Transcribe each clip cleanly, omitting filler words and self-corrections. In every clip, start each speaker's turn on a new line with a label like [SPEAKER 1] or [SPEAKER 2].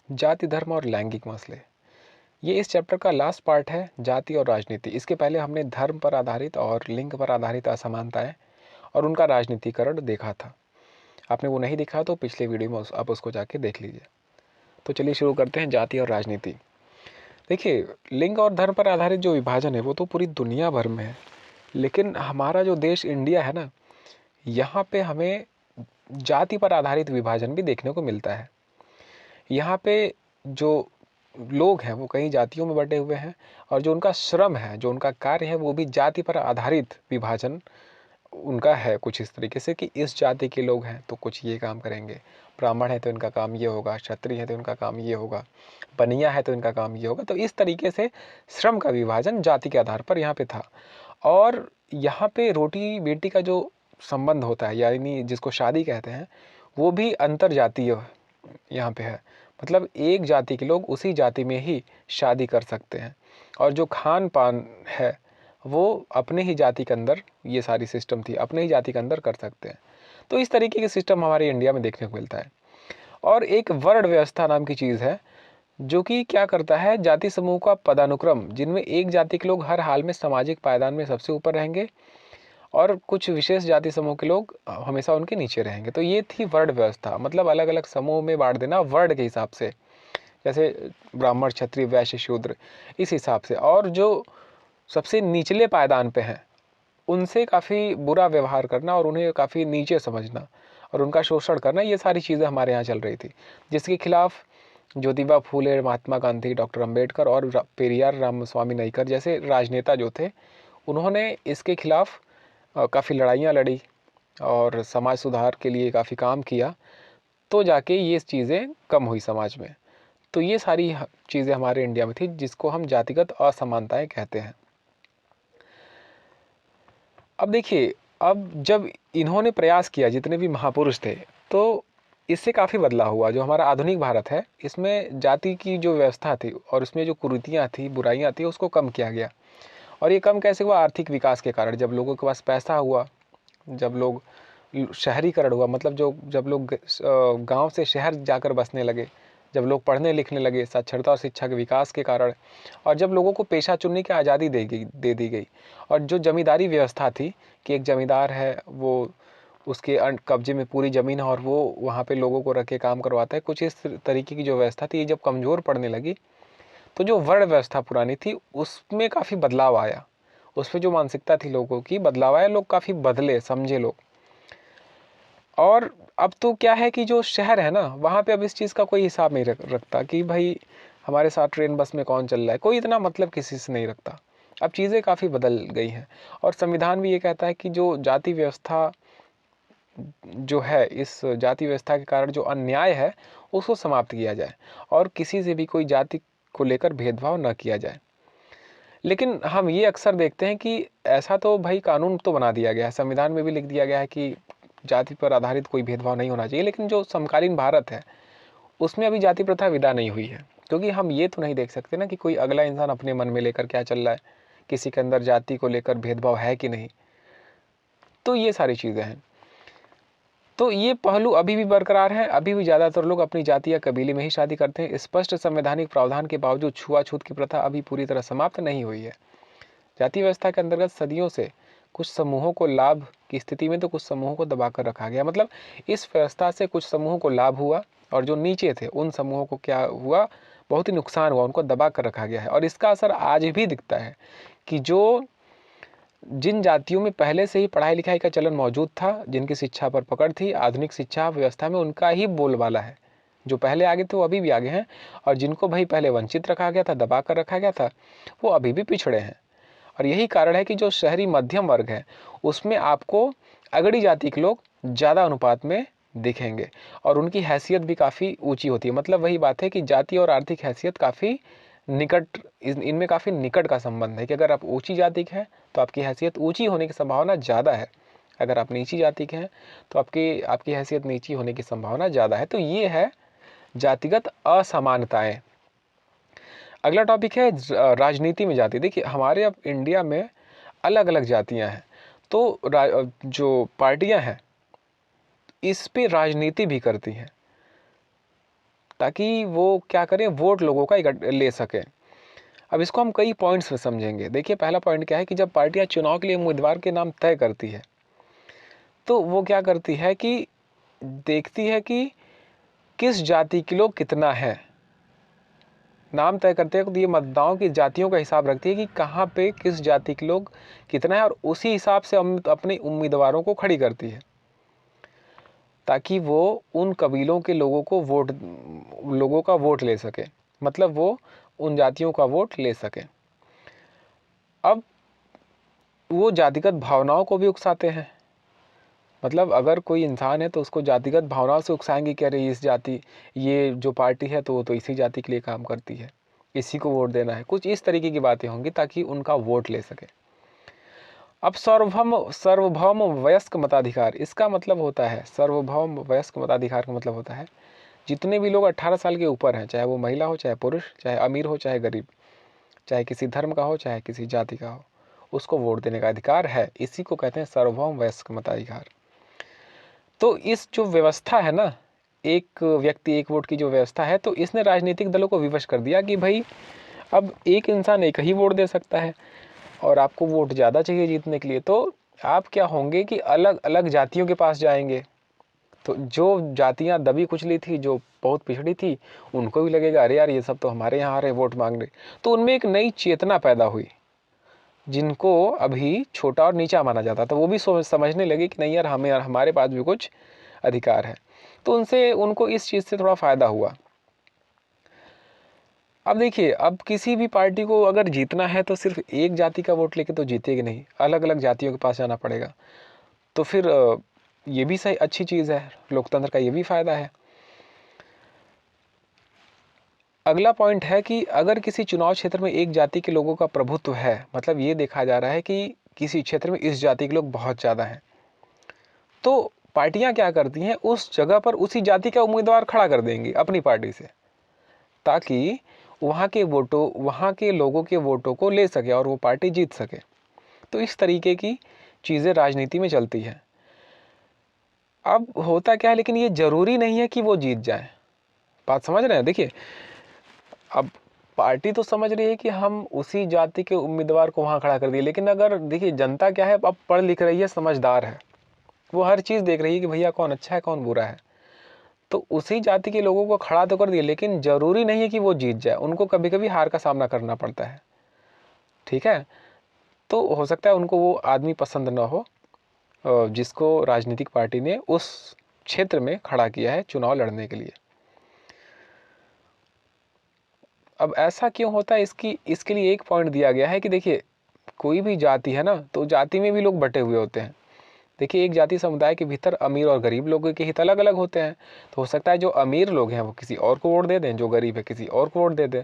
[SPEAKER 1] जाति, धर्म और लैंगिक मसले, ये इस चैप्टर का लास्ट पार्ट है, जाति और राजनीति। इसके पहले हमने धर्म पर आधारित और लिंग पर आधारित असमानताएं और उनका राजनीतिकरण देखा था। आपने वो नहीं देखा तो पिछले वीडियो में आप उसको जाके देख लीजिए। तो चलिए शुरू करते हैं, जाति और राजनीति। देखिए, लिंग और धर्म पर आधारित जो विभाजन है वो तो पूरी दुनिया भर में है, लेकिन हमारा जो देश इंडिया है ना, यहाँ पे हमें जाति पर आधारित विभाजन भी देखने को मिलता है। यहाँ पे जो लोग हैं वो कई जातियों में बटे हुए हैं, और जो उनका श्रम है, जो उनका कार्य है, वो भी जाति पर आधारित विभाजन उनका है कुछ इस तरीके से कि इस जाति के लोग हैं तो कुछ ये काम करेंगे, ब्राह्मण है तो इनका काम ये होगा, क्षत्रिय है तो इनका काम ये होगा, बनिया है तो इनका काम ये होगा। तो इस तरीके से श्रम का विभाजन जाति के आधार पर यहाँ पे था। और यहाँ पे रोटी बेटी का जो संबंध होता है, यानी जिसको शादी कहते हैं, वो भी अंतर जातीय यहाँ पे है। मतलब एक जाति के लोग उसी जाति में ही शादी कर सकते हैं, और जो खान पान है वो अपने ही जाति के अंदर, ये सारी सिस्टम थी अपने ही जाति के अंदर कर सकते हैं। तो इस तरीके के सिस्टम हमारे इंडिया में देखने को मिलता है। और एक वर्ण व्यवस्था नाम की चीज़ है जो कि क्या करता है, जाति समूह का पदानुक्रम, जिनमें एक जाति के लोग हर हाल में सामाजिक पायदान में सबसे ऊपर रहेंगे और कुछ विशेष जाति समूह के लोग हमेशा उनके नीचे रहेंगे। तो ये थी वर्ण व्यवस्था, मतलब अलग अलग समूह में बांट देना वर्ण के हिसाब से, जैसे ब्राह्मण, क्षत्रिय, वैश्य, शूद्र, इस हिसाब से। और जो सबसे निचले पायदान पे हैं उनसे काफ़ी बुरा व्यवहार करना और उन्हें काफ़ी नीचे समझना और उनका शोषण करना, ये सारी चीज़ें हमारे यहाँ चल रही थी, जिसके खिलाफ ज्योतिबा फूले, महात्मा गांधी, डॉक्टर अंबेडकर और पेरियार रामस्वामी नाइकर जैसे राजनेता जो थे, उन्होंने इसके खिलाफ काफ़ी लड़ाइयाँ लड़ी और समाज सुधार के लिए काफ़ी काम किया, तो जाके ये चीज़ें कम हुई समाज में। तो ये सारी चीज़ें हमारे इंडिया में थी, जिसको हम जातिगत असमानताएं कहते हैं। अब देखिए, अब जब इन्होंने प्रयास किया, जितने भी महापुरुष थे, तो इससे काफ़ी बदलाव हुआ। जो हमारा आधुनिक भारत है, इसमें जाति की जो व्यवस्था थी और उसमें जो कुरीतियाँ थी, बुराइयाँ थी, उसको कम किया गया। और ये कम कैसे हुआ? आर्थिक विकास के कारण। जब लोगों के पास पैसा हुआ, जब लोग शहरीकरण हुआ, मतलब जब लोग गांव से शहर जाकर बसने लगे, जब लोग पढ़ने लिखने लगे, साक्षरता और शिक्षा के विकास के कारण, और जब लोगों को पेशा चुनने की आज़ादी दे दी गई, और जो जमींदारी व्यवस्था थी कि एक जमींदार है, वो उसके कब्जे में पूरी ज़मीन है और वो वहाँ पे लोगों को रख के काम करवाता है, कुछ इस तरीके की जो व्यवस्था थी, ये जब कमज़ोर पड़ने लगी, तो जो वर्ण व्यवस्था पुरानी थी उसमें काफ़ी बदलाव आया। उसमें जो मानसिकता थी लोगों की, बदलाव आया, लोग काफ़ी बदले, समझे लोग। और अब तो क्या है कि जो शहर है ना, वहाँ पे अब इस चीज़ का कोई हिसाब नहीं रखता कि भाई हमारे साथ ट्रेन बस में कौन चल रहा है, कोई इतना मतलब किसी से नहीं रखता। अब चीज़ें काफ़ी बदल गई हैं, और संविधान भी ये कहता है कि जो जाति व्यवस्था जो है, इस जाति व्यवस्था के कारण जो अन्याय है उसको समाप्त किया जाए, और किसी से भी कोई जाति को लेकर भेदभाव न किया जाए। लेकिन हम ये अक्सर देखते हैं कि ऐसा तो भाई कानून तो बना दिया गया है, संविधान में भी लिख दिया गया है कि जाति पर आधारित कोई भेदभाव नहीं होना चाहिए, लेकिन जो समकालीन भारत है उसमें अभी जाति प्रथा विदा नहीं हुई है। क्योंकि हम ये तो नहीं देख सकते ना कि कोई अगला इंसान अपने मन में लेकर क्या चल रहा है, किसी के अंदर जाति को लेकर भेदभाव है कि नहीं। तो ये सारी चीज़ें हैं। तो ये पहलू अभी भी बरकरार है। अभी भी ज़्यादातर लोग अपनी जाति या कबीले में ही शादी करते हैं। स्पष्ट संवैधानिक प्रावधान के बावजूद छुआछूत की प्रथा अभी पूरी तरह समाप्त नहीं हुई है। जाति व्यवस्था के अंतर्गत सदियों से कुछ समूहों को लाभ की स्थिति में तो कुछ समूहों को दबाकर रखा गया। मतलब इस व्यवस्था से कुछ समूहों को लाभ हुआ, और जो नीचे थे उन समूहों को क्या हुआ, बहुत ही नुकसान हुआ, उनको दबा कर रखा गया है। और इसका असर आज भी दिखता है कि जिन जातियों में पहले से ही पढ़ाई लिखाई का चलन मौजूद था, जिनकी शिक्षा पर पकड़ थी, आधुनिक शिक्षा व्यवस्था में उनका ही बोलबाला है। जो पहले आगे थे वो अभी भी आगे हैं, और जिनको भाई पहले वंचित रखा गया था, दबा कर रखा गया था, वो अभी भी पिछड़े हैं। और यही कारण है कि जो शहरी मध्यम वर्ग है उसमें आपको अगड़ी जाति के लोग ज़्यादा अनुपात में दिखेंगे, और उनकी हैसियत भी काफ़ी ऊंची होती है। मतलब वही बात है कि जाति और आर्थिक हैसियत काफ़ी निकट, इनमें काफ़ी निकट का संबंध है कि अगर आप ऊंची जाति के हैं तो आपकी हैसियत ऊंची होने की संभावना ज़्यादा है, अगर आप नीची जाति के हैं तो आपकी हैसियत नीची होने की संभावना ज़्यादा है। तो ये है जातिगत असमानताएं। अगला टॉपिक है राजनीति में जाति। देखिए, हमारे अब इंडिया में अलग अलग जातियां हैं, तो जो पार्टियां हैं इस पे राजनीति भी करती हैं। ताकि वो क्या करें, वोट लोगों का ले सकें। अब इसको हम कई पॉइंट्स में समझेंगे। देखिए, पहला पॉइंट क्या है कि जब पार्टियां चुनाव के लिए उम्मीदवार के नाम तय करती है तो वो क्या करती है कि देखती है कि किस जाति के लोग कितना है। नाम तय करते हैं तो ये मतदाताओं की जातियों का हिसाब रखती है कि कहाँ पे किस जाति के लोग कितना है, और उसी हिसाब से हम अपने उम्मीदवारों को खड़ी करती है ताकि वो उन कबीलों के लोगों का वोट ले सके, मतलब वो उन जातियों का वोट ले सके। अब वो जातिगत भावनाओं को भी उकसाते हैं, मतलब अगर कोई इंसान है तो उसको जातिगत भावनाओं से उकसाएंगे कि अरे इस जाति, ये जो पार्टी है तो वो तो इसी जाति के लिए काम करती है, इसी को वोट देना है, कुछ इस तरीके की बातें होंगी ताकि उनका वोट ले सके। अब सार्वभौम वयस्क मताधिकार, इसका मतलब होता है, सार्वभौम वयस्क मताधिकार का मतलब होता है जितने भी लोग 18 साल के ऊपर हैं, चाहे वो महिला हो, चाहे पुरुष, चाहे अमीर हो, चाहे गरीब, चाहे किसी धर्म का हो, चाहे किसी जाति का हो, उसको वोट देने का अधिकार है। इसी को कहते हैं सार्वभौम वयस्क मताधिकार। तो इस जो व्यवस्था है ना, एक व्यक्ति एक वोट की जो व्यवस्था है, तो इसने राजनीतिक दलों को विवश कर दिया कि भाई अब एक इंसान एक ही वोट दे सकता है और आपको वोट ज़्यादा चाहिए जीतने के लिए, तो आप क्या होंगे कि अलग अलग जातियों के पास जाएंगे। तो जो जातियां दबी कुचली थी, जो बहुत पिछड़ी थी, उनको भी लगेगा अरे यार ये सब तो हमारे यहाँ आ रहे वोट मांगने। तो उनमें एक नई चेतना पैदा हुई, जिनको अभी छोटा और नीचा माना जाता था वो भी समझने लगे कि नहीं यार, हमारे पास भी कुछ अधिकार है। तो उनको इस चीज़ से थोड़ा फ़ायदा हुआ। अब देखिए, अब किसी भी पार्टी को अगर जीतना है तो सिर्फ एक जाति का वोट लेके तो जीतेगी नहीं, अलग अलग जातियों के पास जाना पड़ेगा। तो फिर ये भी सही अच्छी चीज़ है, लोकतंत्र का ये भी फ़ायदा है। अगला पॉइंट है कि अगर किसी चुनाव क्षेत्र में एक जाति के लोगों का प्रभुत्व है, मतलब ये देखा जा रहा है कि किसी क्षेत्र में इस जाति के लोग बहुत ज़्यादा हैं, तो पार्टियां क्या करती हैं, उस जगह पर उसी जाति का उम्मीदवार खड़ा कर देंगी अपनी पार्टी से, ताकि वहाँ के लोगों के वोटों को ले सके और वो पार्टी जीत सके। तो इस तरीके की चीज़ें राजनीति में चलती हैं। अब होता क्या है, लेकिन ये जरूरी नहीं है कि वो जीत जाए। बात समझ रहे हैं? देखिए, अब पार्टी तो समझ रही है कि हम उसी जाति के उम्मीदवार को वहाँ खड़ा कर दिए, लेकिन अगर देखिए जनता क्या है, अब पढ़ लिख रही है, समझदार है, वो हर चीज़ देख रही है कि भैया कौन अच्छा है कौन बुरा है। तो उसी जाति के लोगों को खड़ा तो कर दिए, लेकिन ज़रूरी नहीं है कि वो जीत जाए, उनको कभी कभी हार का सामना करना पड़ता है। ठीक है, तो हो सकता है उनको वो आदमी पसंद ना हो जिसको राजनीतिक पार्टी ने उस क्षेत्र में खड़ा किया है चुनाव लड़ने के लिए। अब ऐसा क्यों होता है, इसके लिए एक पॉइंट दिया गया है कि देखिए, कोई भी जाति है ना, तो जाति में भी लोग बटे हुए होते हैं। देखिए, एक जाति समुदाय के भीतर अमीर और गरीब लोगों के हित अलग अलग होते हैं। तो हो सकता है जो अमीर लोग हैं वो किसी और को वोट दे दें, जो गरीब है किसी और को वोट दे दें।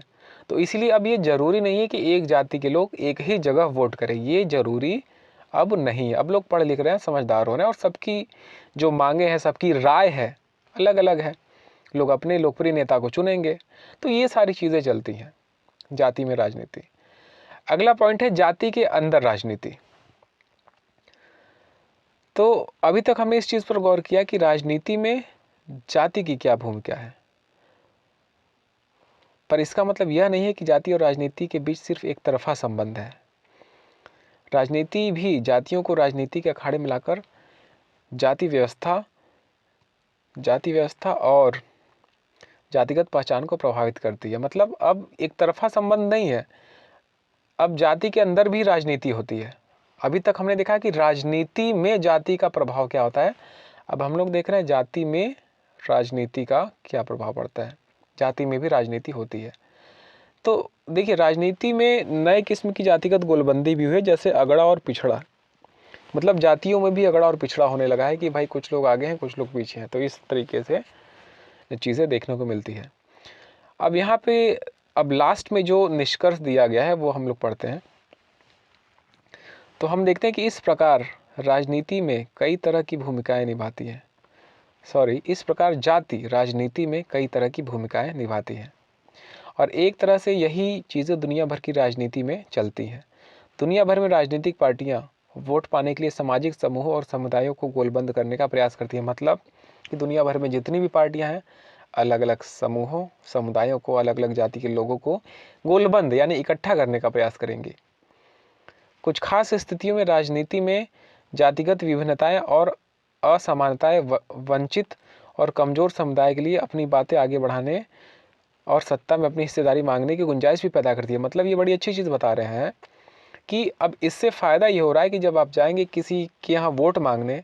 [SPEAKER 1] तो इसीलिए अब ये ज़रूरी नहीं है कि एक जाति के लोग एक ही जगह वोट करें, ये ज़रूरी अब नहीं है। अब लोग पढ़ लिख रहे हैं, समझदार हो रहे हैं, और सबकी जो मांगे हैं, सबकी राय है, अलग अलग है। लोग अपने लोकप्रिय नेता को चुनेंगे। तो ये सारी चीज़ें चलती हैं जाति में राजनीति। अगला पॉइंट है जाति के अंदर राजनीति। तो अभी तक हमने इस चीज़ पर गौर किया कि राजनीति में जाति की क्या भूमिका है, पर इसका मतलब यह नहीं है कि जाति और राजनीति के बीच सिर्फ एक तरफा संबंध है। राजनीति भी जातियों को राजनीति के अखाड़े में लाकर जाति व्यवस्था और जातिगत पहचान को प्रभावित करती है। मतलब अब एक तरफा संबंध नहीं है, अब जाति के अंदर भी राजनीति होती है। अभी तक हमने देखा कि राजनीति में जाति का प्रभाव क्या होता है, अब हम लोग देख रहे हैं जाति में राजनीति का क्या प्रभाव पड़ता है। जाति में भी राजनीति होती है। तो देखिए, राजनीति में नए किस्म की जातिगत गोलबंदी भी हुई है, जैसे अगड़ा और पिछड़ा। मतलब जातियों में भी अगड़ा और पिछड़ा होने लगा है कि भाई कुछ लोग आगे हैं, कुछ लोग पीछे हैं। तो इस तरीके से चीज़ें देखने को मिलती है। अब यहाँ पे अब लास्ट में जो निष्कर्ष दिया गया है वो हम लोग पढ़ते हैं। तो हम देखते हैं कि इस प्रकार राजनीति में कई तरह की भूमिकाएं निभाती है। इस प्रकार जाति राजनीति में कई तरह की भूमिकाएं निभाती है, और एक तरह से यही चीज़ें दुनिया भर की राजनीति में चलती हैं। दुनिया भर में राजनीतिक पार्टियां वोट पाने के लिए सामाजिक समूहों और समुदायों को गोलबंद करने का प्रयास करती हैं। मतलब कि दुनिया भर में जितनी भी पार्टियां हैं, अलग अलग समूहों समुदायों को, अलग अलग जाति के लोगों को गोलबंद यानी इकट्ठा करने का प्रयास करेंगे। कुछ खास स्थितियों में राजनीति में जातिगत विभिन्नताएं और असमानताएं वंचित और कमज़ोर समुदाय के लिए अपनी बातें आगे बढ़ाने और सत्ता में अपनी हिस्सेदारी मांगने की गुंजाइश भी पैदा करती है। मतलब ये बड़ी अच्छी चीज़ बता रहे हैं कि अब इससे फ़ायदा ये हो रहा है कि जब आप जाएंगे किसी के यहाँ वोट मांगने,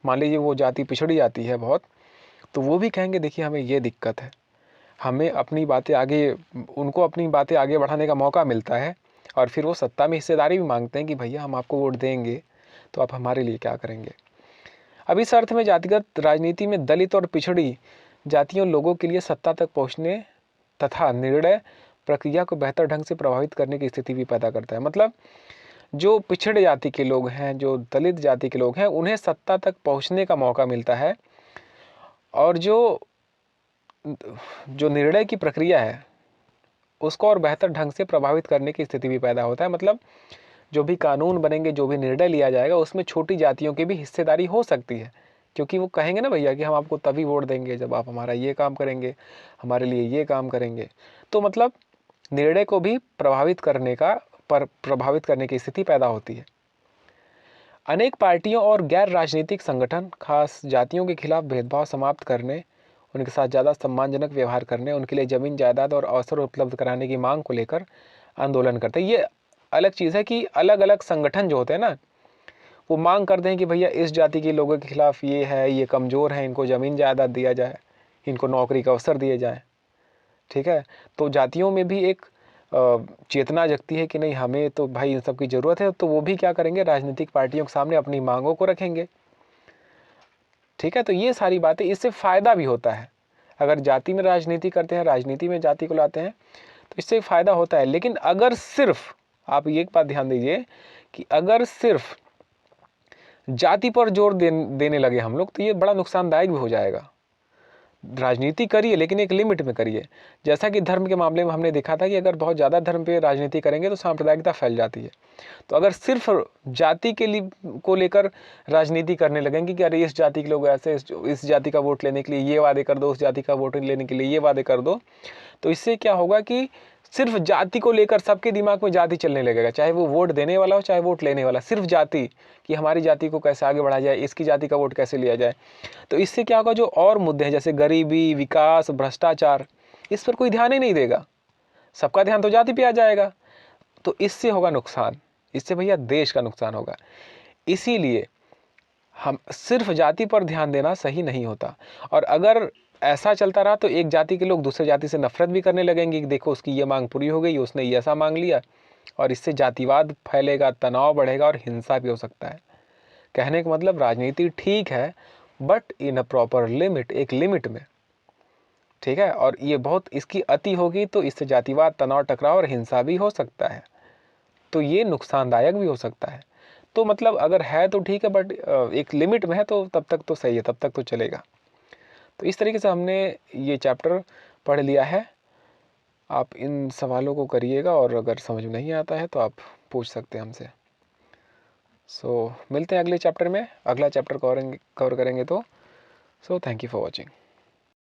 [SPEAKER 1] मान लीजिए वो जाति पिछड़ी जाती है बहुत, तो वो भी कहेंगे देखिए हमें ये दिक्कत है, हमें अपनी बातें आगे, उनको अपनी बातें आगे बढ़ाने का मौका मिलता है और फिर वो सत्ता में हिस्सेदारी भी मांगते हैं कि भैया हम आपको वोट देंगे तो आप हमारे लिए क्या करेंगे। अब इस अर्थ में जातिगत राजनीति में दलित और पिछड़ी जातियों लोगों के लिए सत्ता तक पहुंचने तथा निर्णय प्रक्रिया को बेहतर ढंग से प्रभावित करने की स्थिति भी पैदा करता है। मतलब जो पिछड़े जाति के लोग हैं, जो दलित जाति के लोग हैं, उन्हें सत्ता तक पहुंचने का मौका मिलता है और जो निर्णय की प्रक्रिया है उसको और बेहतर ढंग से प्रभावित करने की स्थिति भी पैदा होता है। मतलब जो भी कानून बनेंगे, जो भी निर्णय लिया जाएगा, उसमें छोटी जातियों की भी हिस्सेदारी हो सकती है, क्योंकि वो कहेंगे ना भैया कि हम आपको तभी वोट देंगे जब आप हमारा ये काम करेंगे, हमारे लिए ये काम करेंगे। तो मतलब निर्णय को भी प्रभावित करने की स्थिति पैदा होती है। अनेक पार्टियों और गैर राजनीतिक संगठन खास जातियों के खिलाफ भेदभाव समाप्त करने, उनके साथ ज़्यादा सम्मानजनक व्यवहार करने, उनके लिए ज़मीन जायदाद और अवसर उपलब्ध कराने की मांग को लेकर आंदोलन करते हैं। ये अलग चीज़ है कि अलग अलग संगठन जो होते हैं ना, वो मांग करते हैं कि भैया इस जाति के लोगों के खिलाफ ये है, ये कमज़ोर है, इनको ज़मीन जायदाद दिया जाए, इनको नौकरी का अवसर दिए जाए। ठीक है, तो जातियों में भी एक चेतना जगती है कि नहीं हमें तो भाई इन सब की ज़रूरत है, तो वो भी क्या करेंगे, राजनीतिक पार्टियों के सामने अपनी मांगों को रखेंगे। ठीक है, तो ये सारी बातें, इससे फ़ायदा भी होता है। अगर जाति में राजनीति करते हैं, राजनीति में जाति को लाते हैं, तो इससे फ़ायदा होता है। लेकिन अगर सिर्फ, आप ये एक बात ध्यान दीजिए कि अगर सिर्फ जाति पर जोर देने लगे हम लोग, तो ये बड़ा नुकसानदायक भी हो जाएगा। राजनीति करिए लेकिन एक लिमिट में करिए। जैसा कि धर्म के मामले में हमने देखा था कि अगर बहुत ज़्यादा धर्म पे राजनीति करेंगे तो सांप्रदायिकता फैल जाती है। तो अगर सिर्फ जाति के लिए को लेकर राजनीति करने लगेंगे कि अरे इस जाति के लोग ऐसे, इस जाति का वोट लेने के लिए ये वादे कर दो, उस जाति का वोट लेने के लिए ये वादे कर दो, तो इससे क्या होगा कि सिर्फ जाति को लेकर सबके दिमाग में जाति चलने लगेगा, चाहे वो वोट देने वाला हो चाहे वोट लेने वाला, सिर्फ जाति, कि हमारी जाति को कैसे आगे बढ़ाया जाए, इसकी जाति का वोट कैसे लिया जाए। तो इससे क्या होगा, जो और मुद्दे हैं जैसे गरीबी, विकास, भ्रष्टाचार, इस पर कोई ध्यान ही नहीं देगा, सबका ध्यान तो जाति पे आ जाएगा। तो इससे होगा नुकसान, इससे भैया देश का नुकसान होगा। इसीलिए हम सिर्फ जाति पर ध्यान देना सही नहीं होता। और अगर ऐसा चलता रहा तो एक जाति के लोग दूसरे जाति से नफरत भी करने लगेंगे कि देखो उसकी ये मांग पूरी हो गई, उसने ये ऐसा मांग लिया, और इससे जातिवाद फैलेगा, तनाव बढ़ेगा और हिंसा भी हो सकता है। कहने का मतलब राजनीति ठीक है but in a proper limit, एक लिमिट में। ठीक है, और ये बहुत इसकी अति होगी तो इससे जातिवाद, तनाव, टकराव और हिंसा भी हो सकता है, तो ये नुकसानदायक भी हो सकता है। तो मतलब अगर है तो ठीक है, बट एक लिमिट में है तो तब तक तो सही है, तब तक तो चलेगा। तो इस तरीके से हमने ये चैप्टर पढ़ लिया है। आप इन सवालों को करिएगा और अगर समझ में नहीं आता है तो आप पूछ सकते हैं हमसे। मिलते हैं अगले चैप्टर में, अगला चैप्टर कवर करेंगे तो थैंक यू फॉर वॉचिंग।